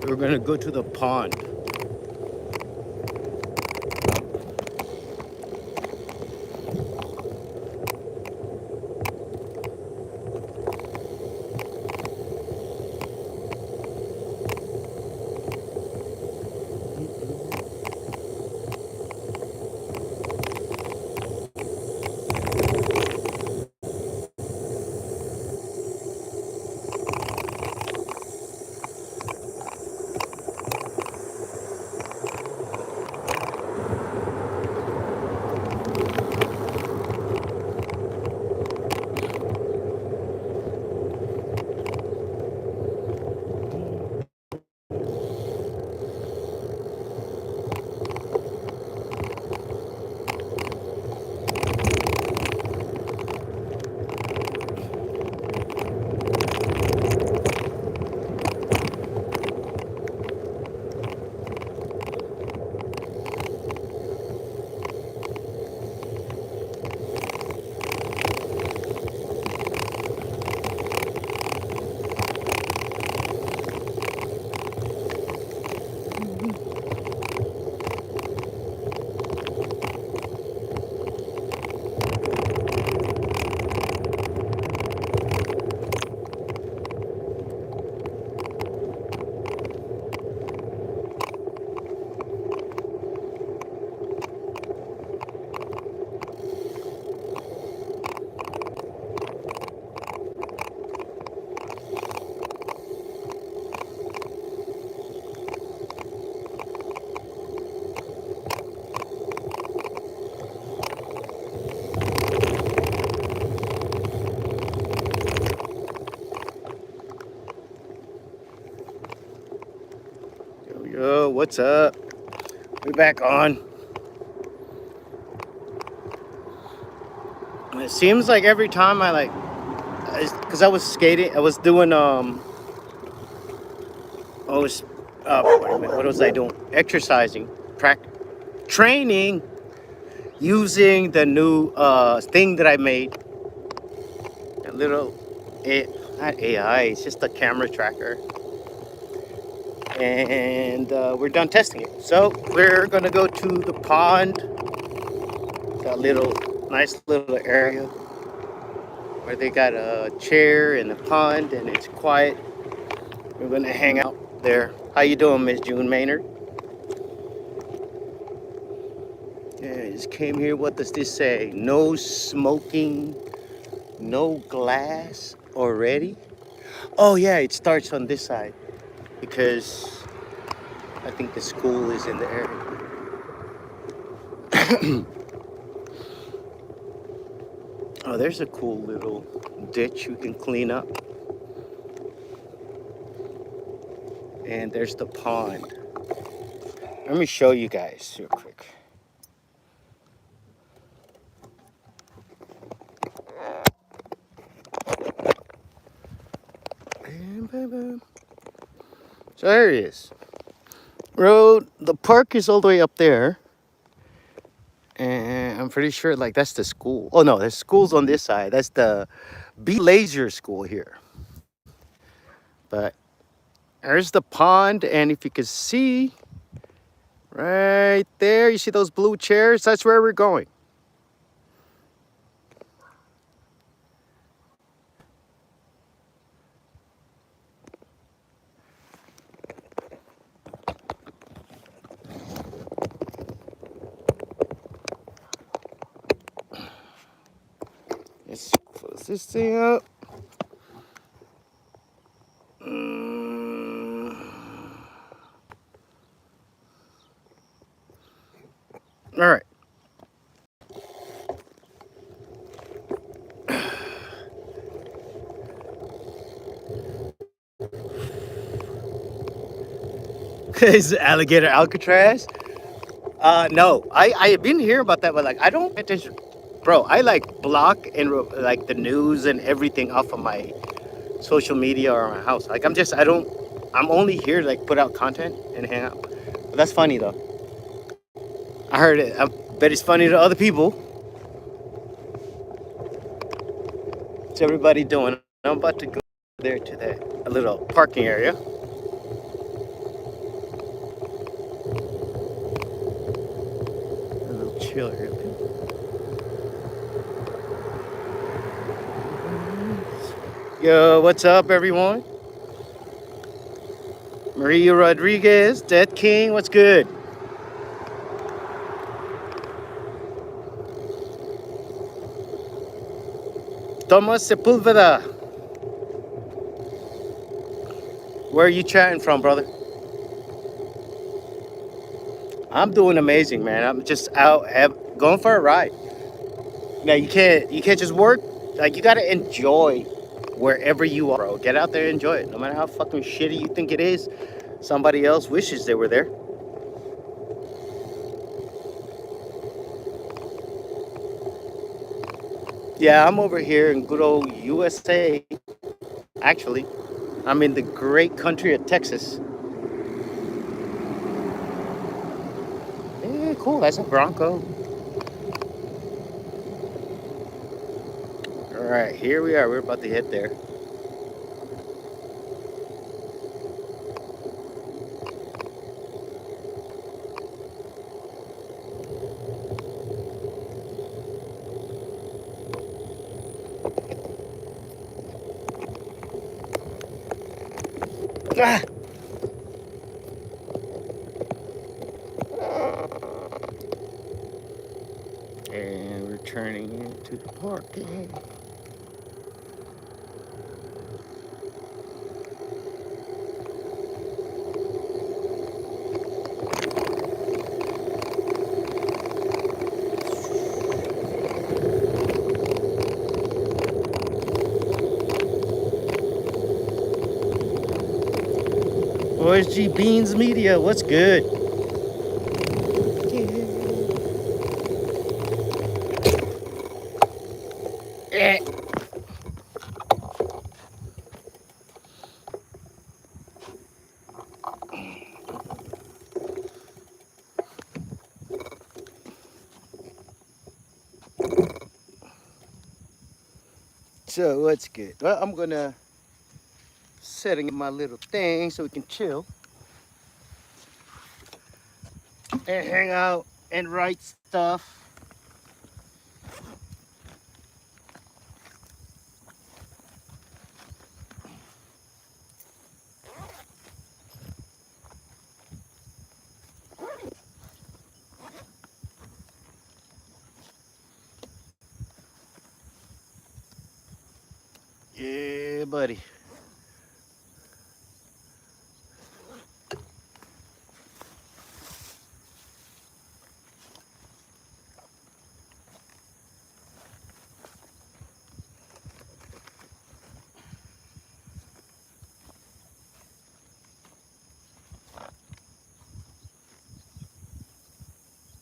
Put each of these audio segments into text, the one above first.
We're gonna go to the pond. Yo, what's up? We're back on. It seems like every time because I was skating, I was doing I was what was I doing? Exercising, training, using the new thing that I made. A little, not AI, it's just a camera tracker. And we're done testing it. So we're gonna go to the pond, that nice little area where they got a chair and a pond and it's quiet. We're gonna hang out there. How you doing, Miss June Maynard? Yeah, I just came here. What does this say? No smoking, no glass already? Oh yeah, it starts on this side because I think the school is in the area. Oh, there's a cool little ditch you can clean up. And there's the pond. Let me show you guys real quick. So there it is. The park is all the way up there. And I'm pretty sure like that's the school. Oh no, the school's on this side. That's the B Laser school here. But there's the pond, and if you can see right there, you see those blue chairs? That's where we're going. Let's close this thing up. All right. Is alligator Alcatraz? No, I have been hearing about that, but like I don't pay attention, bro. I like block and like the news and everything off of my social media or my house. Like I'm only here to like put out content and hang out. But that's funny though. I heard it. I bet it's funny to other people. What's everybody doing? I'm about to go there to that little parking area. chill here. Yo, what's up, everyone? Maria Rodriguez, Death King, what's good? Thomas Sepulveda, where are you chatting from, brother? I'm doing amazing, man. I'm just out going for a ride. Now you can't just work. Like you gotta enjoy wherever you are, bro. Get out there and enjoy it. No matter how fucking shitty you think it is, somebody else wishes they were there. Yeah, I'm over here in good old USA. Actually, I'm in the great country of Texas. Yeah, cool. That's a Bronco. All right, here we are. We're about to head there. Ah! And we're turning into the parking. Boys G Beans Media, what's good? Eh. So what's good? Well, I'm gonna setting up my little thing so we can chill and hang out and write stuff. Yeah, buddy.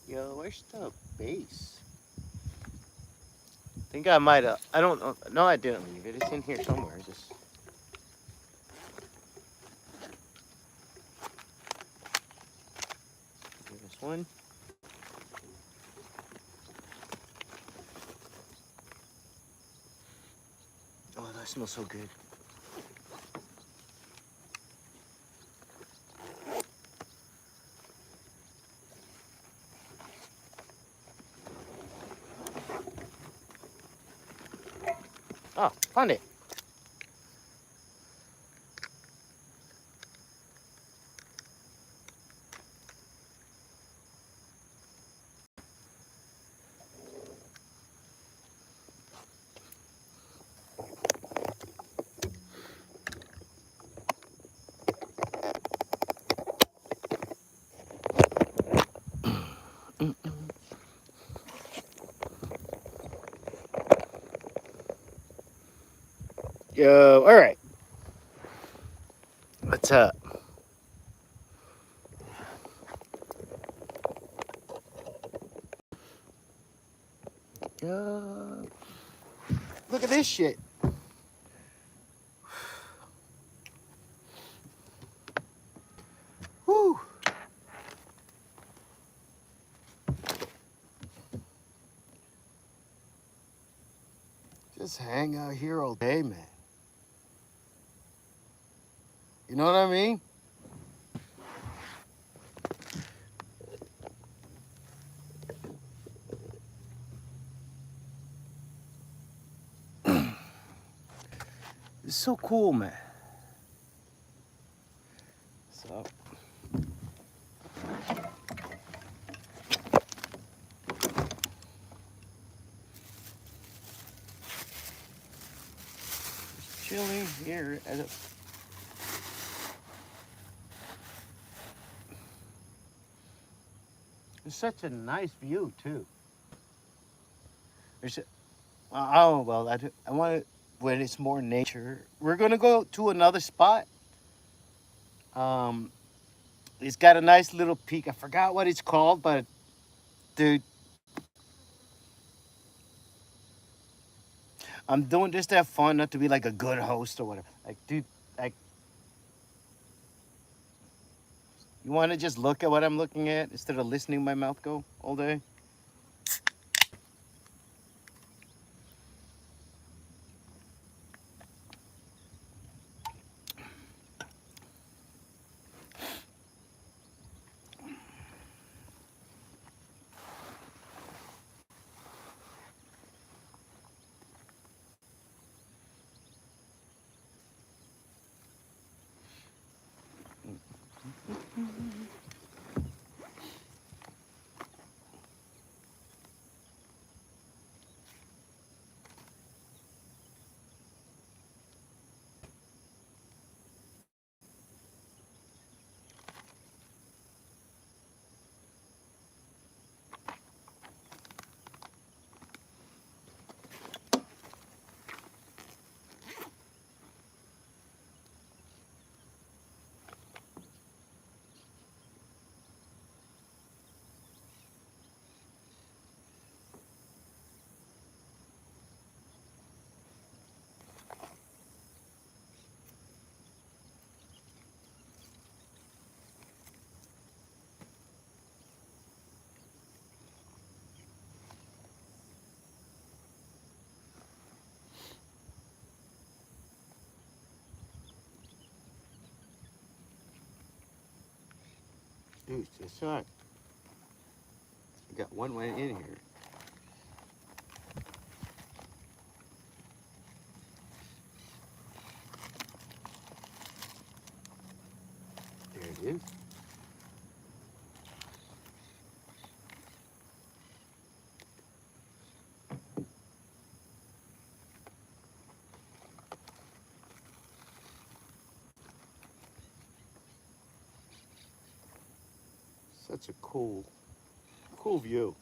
Yo, where's the base? I think I might have. I don't know. No, I didn't leave it. It's in here somewhere. Just. This one. Oh, that smells so good. Oh, found it. Yo, all right. What's up? Yo, look at this shit. Whew. Just hang out here all day, man. You know what I mean? so cool, man. So. Chilling here at a. It's such a nice view too. There's a, oh well, I want it when it's more nature. We're gonna go to another spot. Um, it's got a nice little peak. I forgot what it's called, but dude, I'm doing this to have fun, not to be like a good host or whatever. Like, dude, like, you want to just look at what I'm looking at instead of listening to my mouth go all day? Dude, it's not. I got one way in here. There it is. Such a cool view.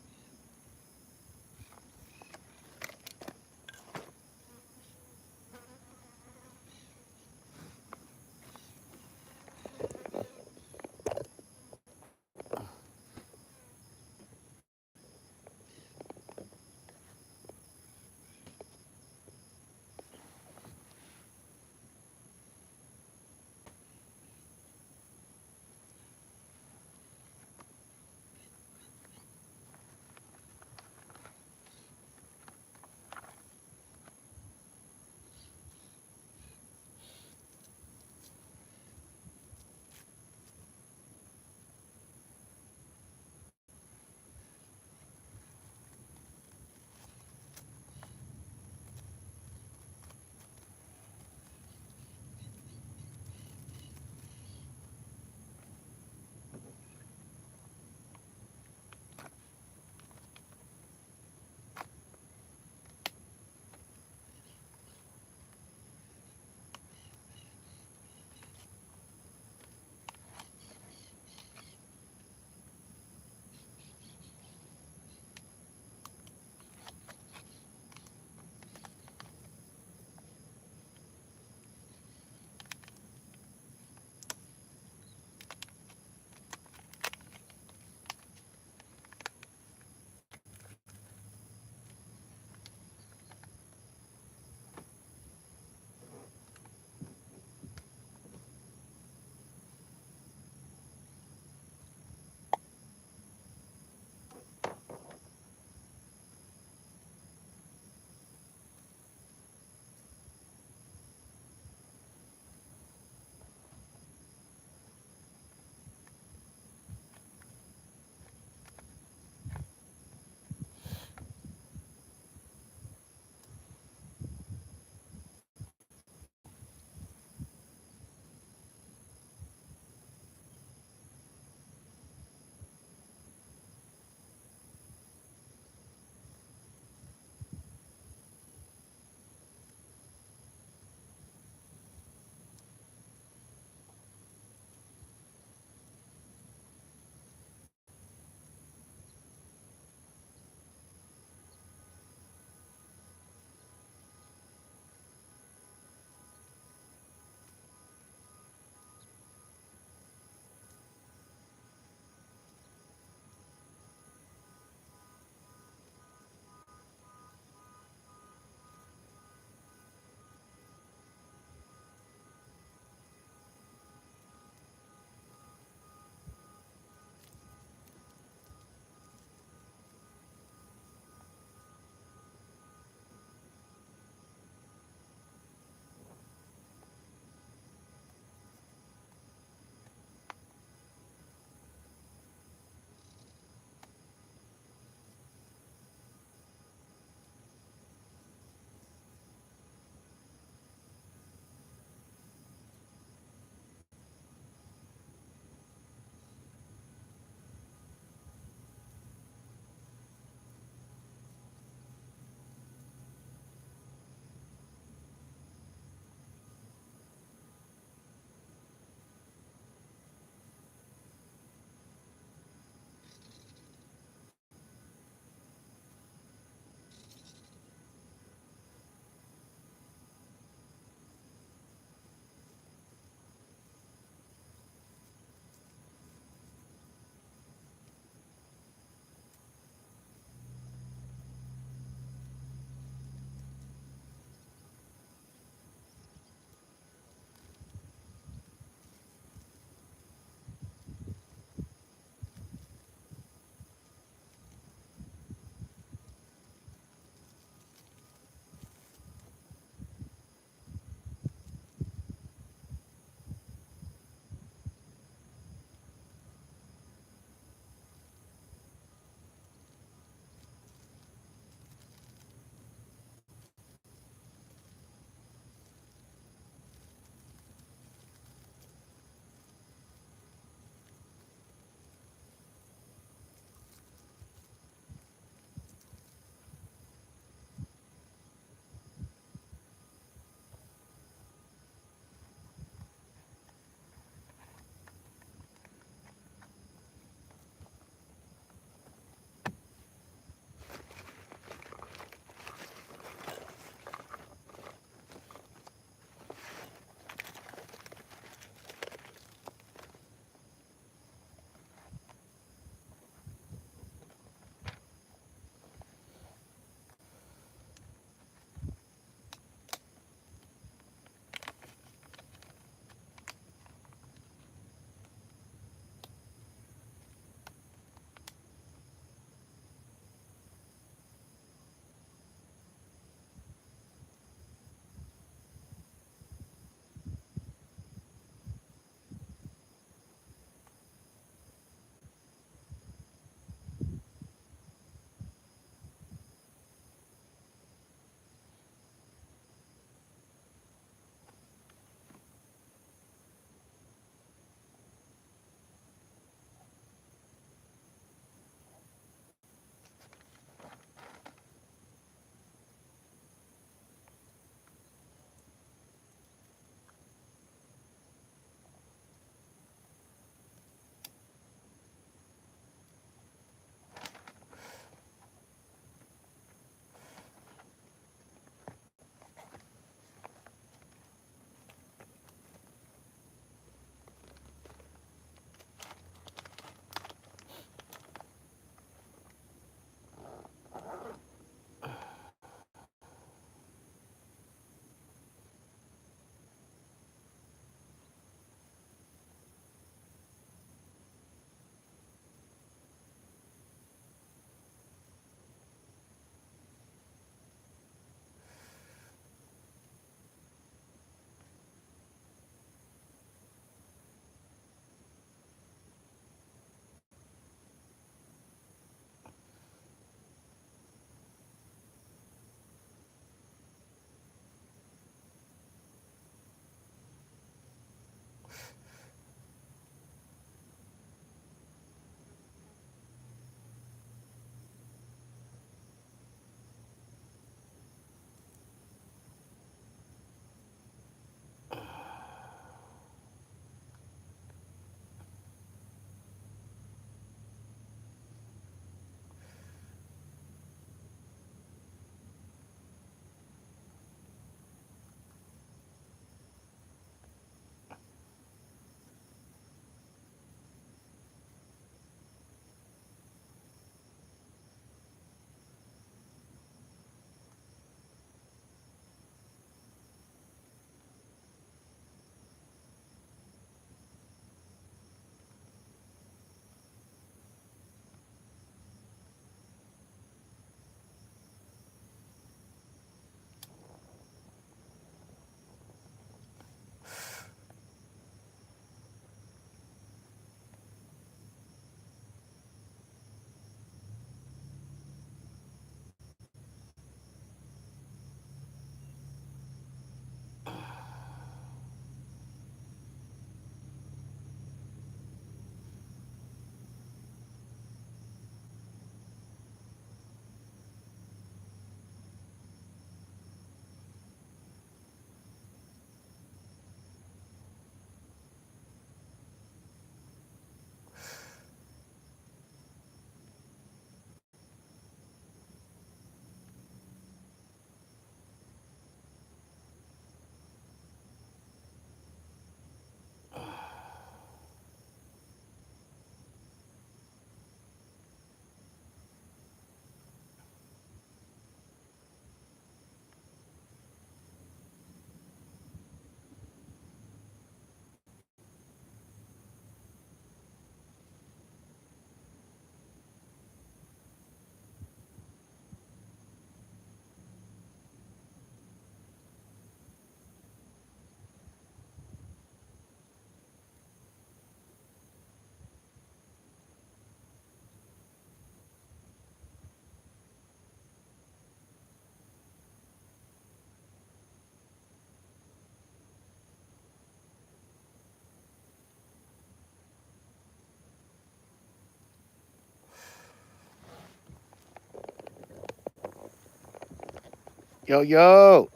Yo, yo.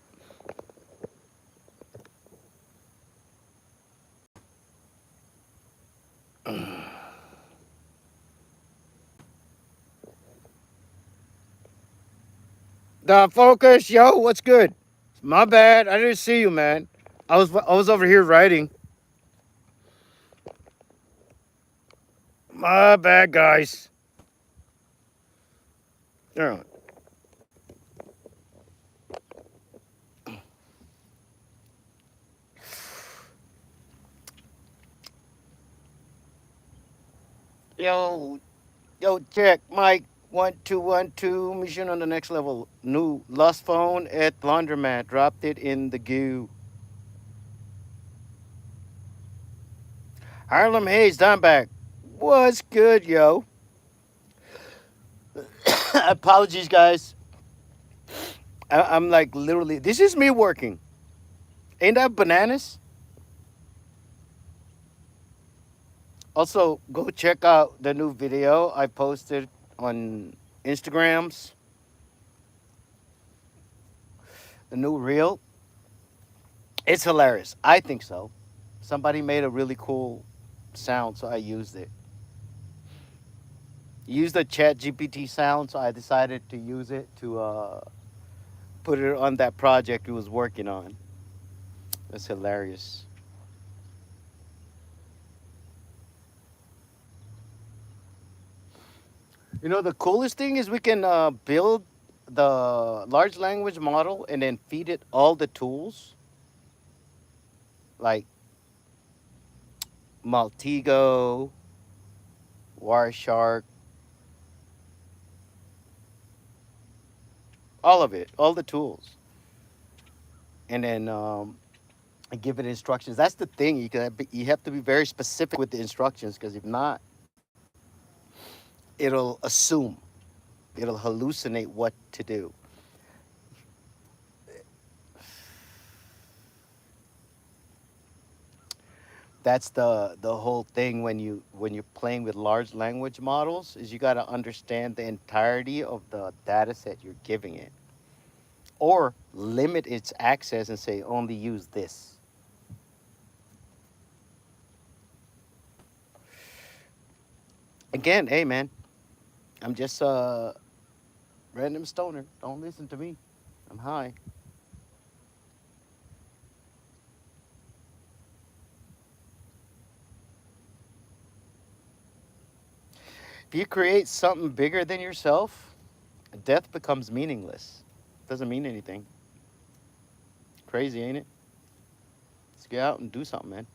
The focus, yo, what's good? My bad. I didn't see you, man. I was over here writing. My bad, guys. Yeah. Yo, yo, check, Mike. 1212. Mission on the next level. New lost phone at laundromat. Dropped it in the goo. Harlem Hayes, Dimeback. What's good, yo? Apologies, guys. I'm like literally. This is me working. Ain't that bananas? Also, go check out the new video I posted on Instagrams. The new reel. It's hilarious. I think so. Somebody made a really cool sound, so I used it. Used the Chat GPT sound, so I decided to use it to put it on that project he was working on. It's hilarious. You know, the coolest thing is we can build the large language model and then feed it all the tools like Maltego, Wireshark, all of it, all the tools, and then give it instructions. That's the thing. You have to be very specific with the instructions because if not, it'll assume, it'll hallucinate what to do. That's the whole thing when you're playing with large language models is you got to understand the entirety of the data set you're giving it or limit its access and say only use this. Again, hey man, I'm just a random stoner. Don't listen to me. I'm high. If you create something bigger than yourself, death becomes meaningless. Doesn't mean anything. Crazy, ain't it? Let's get out and do something, man.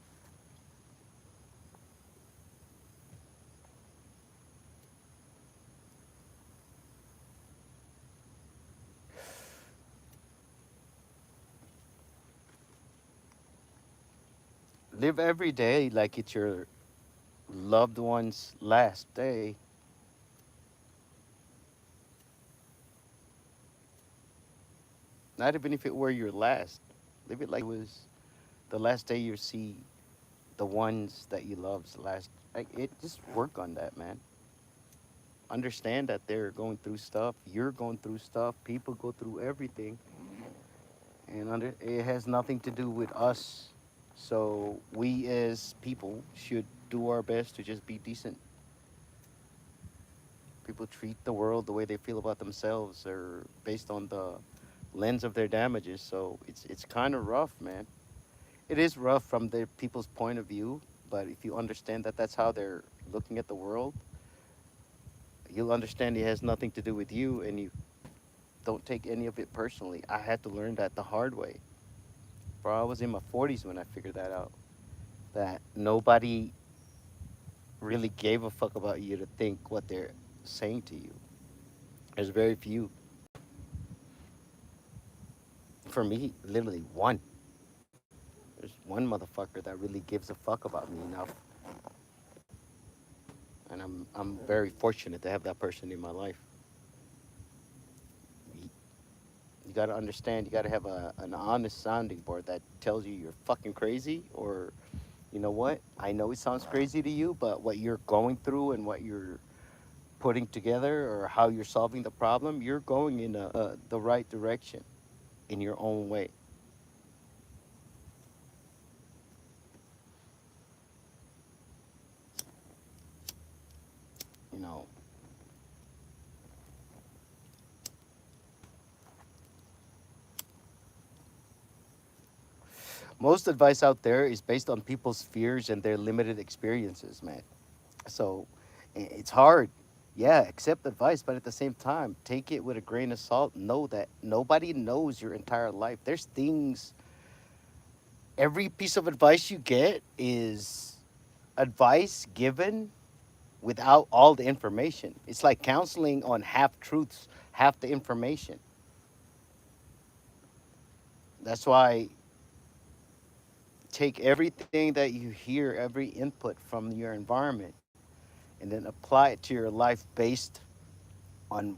Live every day like it's your loved one's last day. Not even if it were your last. Live it like it was the last day you see the ones that you love's last. Like it, just work on that, man. Understand that they're going through stuff. You're going through stuff. People go through everything, and it has nothing to do with us. So we as people should do our best to just be decent. People treat the world the way they feel about themselves, or based on the lens of their damages. So it's kind of rough, man. It is rough from the people's point of view, but if you understand that that's how they're looking at the world, you'll understand it has nothing to do with you, and you don't take any of it personally. I had to learn that the hard way. Bro, I was in my 40s when I figured that out. That nobody really gave a fuck about you to think what they're saying to you. There's very few. For me, literally one. There's one motherfucker that really gives a fuck about me enough. And I'm very fortunate to have that person in my life. You got to understand, you got to have an honest sounding board that tells you you're fucking crazy, or you know what, I know it sounds crazy to you, but what you're going through and what you're putting together or how you're solving the problem, you're going in the right direction. in your own way. You know, most advice out there is based on people's fears and their limited experiences, man. So it's hard. Yeah, accept advice, but at the same time, take it with a grain of salt. Know that nobody knows your entire life. There's things, every piece of advice you get is advice given without all the information. It's like counseling on half truths, half the information. That's why take everything that you hear, every input from your environment, and then apply it to your life based on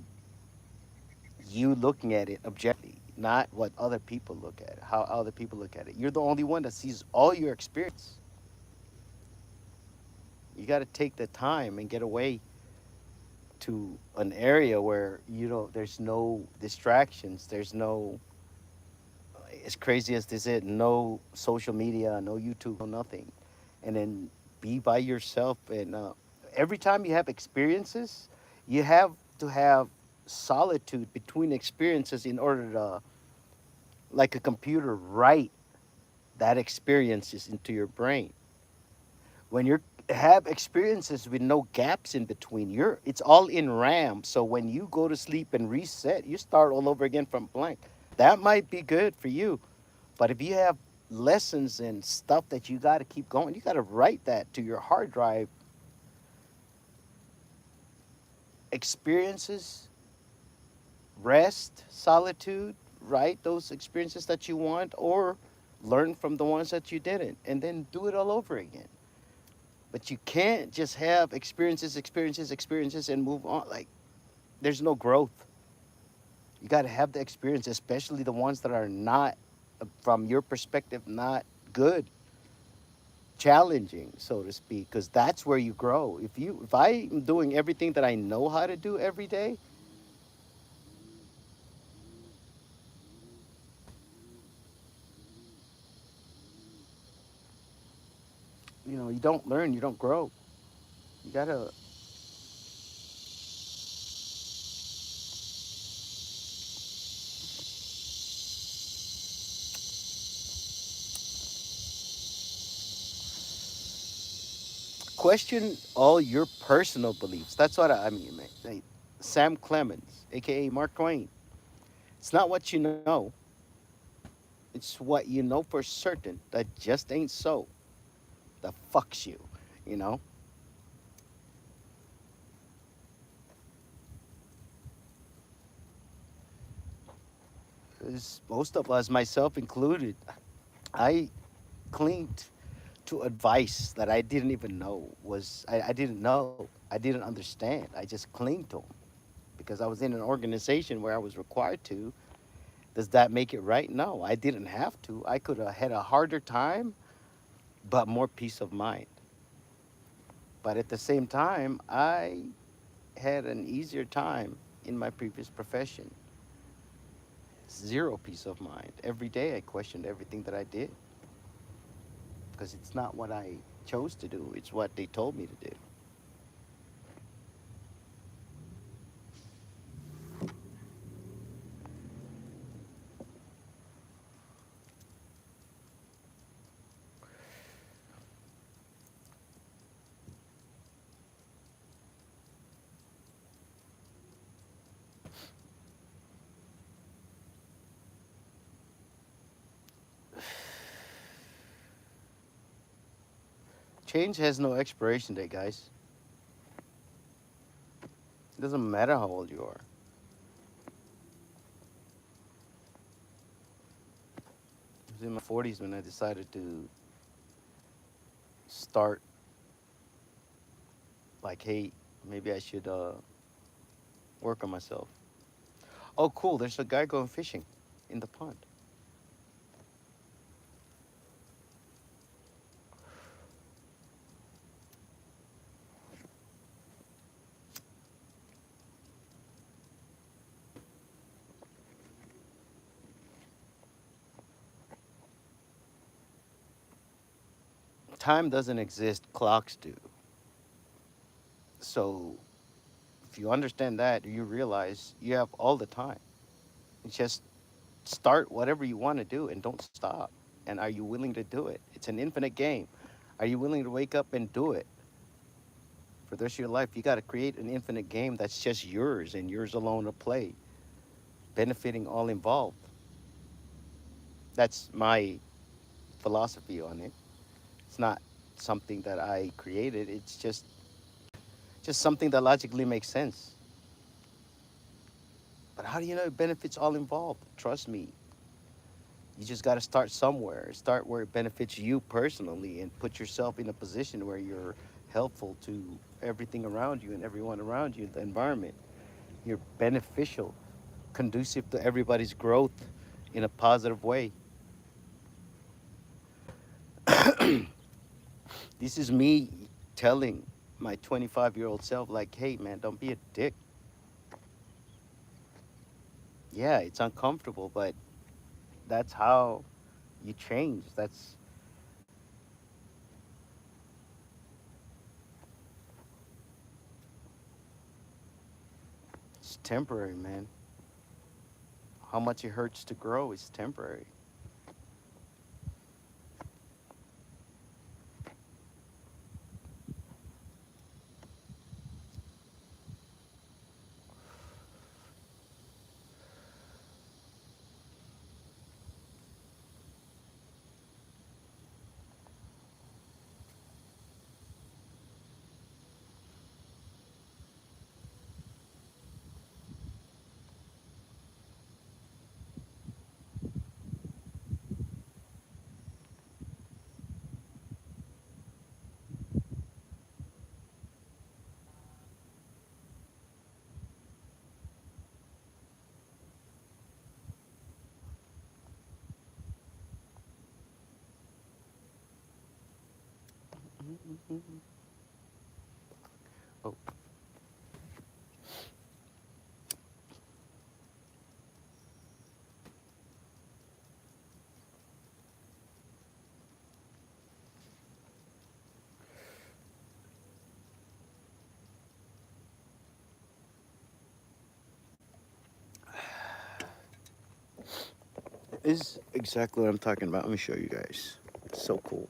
you looking at it objectively, not what other people look at, how other people look at it. You're the only one that sees all your experience. You got to take the time and get away to an area where you know there's no distractions, there's no, as crazy as this is, no social media, no YouTube, no nothing, and then be by yourself. And every time you have experiences, you have to have solitude between experiences in order to, like a computer, write that experiences into your brain. When you have experiences with no gaps in between, you're it's all in RAM. So when you go to sleep and reset, you start all over again from blank. That might be good for you, but if you have lessons and stuff that you got to keep going, you got to write that to your hard drive. Experiences, rest, solitude, write those experiences that you want, or learn from the ones that you didn't, and then do it all over again. But you can't just have experiences, experiences, experiences, and move on. Like, there's no growth. You got to have the experience, especially the ones that are not, from your perspective, not good, challenging, so to speak, because that's where you grow. If I am doing everything that I know how to do every day, you know, you don't learn, you don't grow. You gotta question all your personal beliefs. That's what I mean, man. Like Sam Clemens, aka Mark Twain. It's not what you know, it's what you know for certain that just ain't so. That fucks you, you know? 'Cause most of us, myself included, I clinged to advice that I didn't even know I didn't know. I didn't understand. I just clinged to them because I was in an organization where I was required to. Does that make it right? No, I didn't have to. I could have had a harder time, but more peace of mind. But at the same time, I had an easier time in my previous profession. Zero peace of mind. Every day I questioned everything that I did because it's not what I chose to do, it's what they told me to do. Change has no expiration date, guys. It doesn't matter how old you are. I was in my 40s when I decided to start, like, hey, maybe I should work on myself. Oh, cool, there's a guy going fishing in the pond. Time doesn't exist, clocks do. So if you understand that, you realize you have all the time. It's just start whatever you want to do and don't stop. And are you willing to do it? It's an infinite game. Are you willing to wake up and do it for the rest of your life? You got to create an infinite game that's just yours and yours alone to play, benefiting all involved. That's my philosophy on it. It's not something that I created. It's just something that logically makes sense. But how do you know it benefits all involved? Trust me. You just got to start somewhere. Start where it benefits you personally and put yourself in a position where you're helpful to everything around you and everyone around you, the environment. You're beneficial, conducive to everybody's growth in a positive way. This is me telling my 25-year-old self, like, hey, man, don't be a dick. Yeah, it's uncomfortable, but that's how you change. It's temporary, man. How much it hurts to grow is temporary. Oh, this is exactly what I'm talking about. Let me show you guys. It's so cool.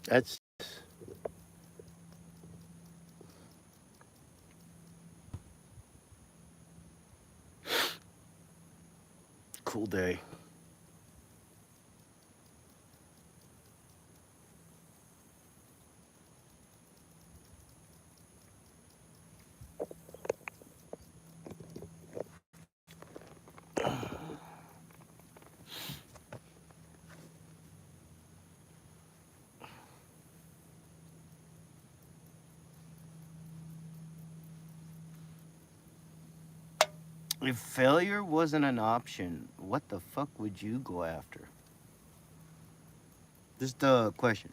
That's cool day. If failure wasn't an option, what the fuck would you go after? Just a question.